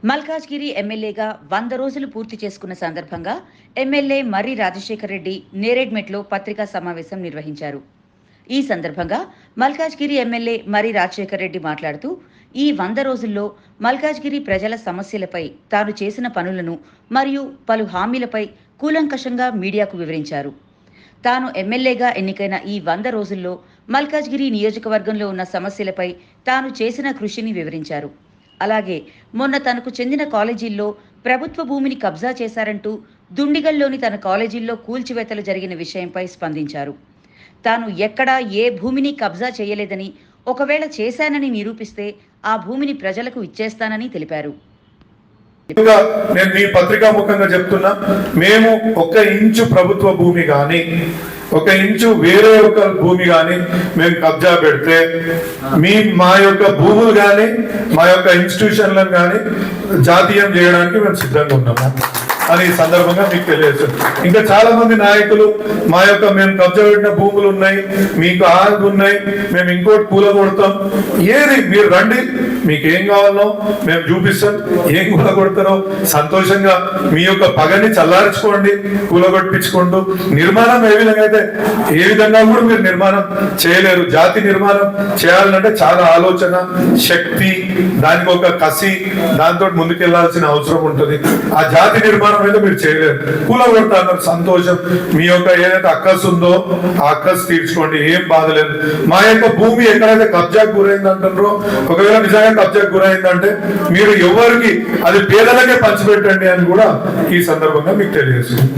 మల్కాజ్గిరి ఎమ్మెల్యేగా 100 రోజులు పూర్తి చేసుకున్న సందర్భంగా ఎమ్మెల్యే మర్రి రాజశేఖర్ రెడ్డి నేరేడ్మెట్లో పత్రికా సమావేశం నిర్వహించారు. ఈ సందర్భంగా మల్కాజ్గిరి ఎమ్మెల్యే మర్రి రాజశేఖర్ రెడ్డి మాట్లాడుతూ, ఈ 100 రోజుల్లో మల్కాజ్గిరి ప్రజల సమస్యలపై తాను చేసిన పనులను మరియు పలు హామీలపై కూలంకషంగా మీడియాకు వివరించారు. తాను ఎమ్మెల్యేగా ఎన్నికైన ఈ 100 రోజుల్లో మల్కాజ్గిరి నియోజకవర్గంలో ఉన్న సమస్యలపై తాను చేసిన కృషిని వివరించారు. అలాగే మొన్న తనకు చెందిన కాలేజీల్లో ప్రభుత్వ భూమిని కబ్జా చేశారంటూ దుండిగల్లోని తన కాలేజీల్లో కూల్చివేతలు జరిగిన విషయంపై స్పందించారు. తాను ఎక్కడా ఏ భూమిని కబ్జా చేయలేదని, ఒకవేళ చేశానని నిరూపిస్తే ఆ భూమిని ప్రజలకు ఇచ్చేస్తానని తెలిపారు. నేను మీ పత్రికా ముఖంగా చెప్తున్నా, మేము 1 ఇంచు ప్రభుత్వ భూమి కానీ 1 ఇంచు వేరే ఒక భూమి కానీ మేము కబ్జా పెడితే మా యొక్క భూములు కానీ మా యొక్క ఇన్స్టిట్యూషన్లను కానీ జాతీయం చేయడానికి మేము సిద్ధంగా ఉన్నాము అని ఈ సందర్భంగా మీకు తెలియజేస్తాం. ఇంకా చాలా మంది నాయకులు మేము కబ్జా పెట్టిన భూములు ఉన్నాయి, మీకు ఆరు ఉన్నాయి, మేము ఇంకోటి కూలగొడతాం, ఏది మీరు రండి, మీకు ఏం కావాలో మేము చూపిస్తాం, ఏం కూలగొడతారో సంతోషంగా మీ యొక్క పగని చల్లార్చుకోండి, కూలగొట్టించుకుంటూ నిర్మాణం ఏ విధంగా కూడా మీరు నిర్మాణం చేయలేరు. జాతి నిర్మాణం చేయాలంటే చాలా ఆలోచన శక్తి, దానికి ఒక కసి, దాంతో ముందుకెళ్లాల్సిన అవసరం ఉంటుంది. ఆ జాతి నిర్మాణం అయితే మీరు చేయలేరు. కూలగొడతారు సంతోషం, మీ యొక్క ఏదైతే అక్కసు ఉందో ఆ అక్కసు తీర్చుకోండి, ఏం బాధలేదు. మా యొక్క భూమి ఎక్కడైతే కబ్జాకు గురైంది అంటున్నారో, ఒకవేళ నిజంగా కబ్జాకు గురైందంటే మీరు ఎవరికి అది పేదలకే పంచిపెట్టండి అని కూడా ఈ సందర్భంగా మీకు తెలియజేస్తుంది.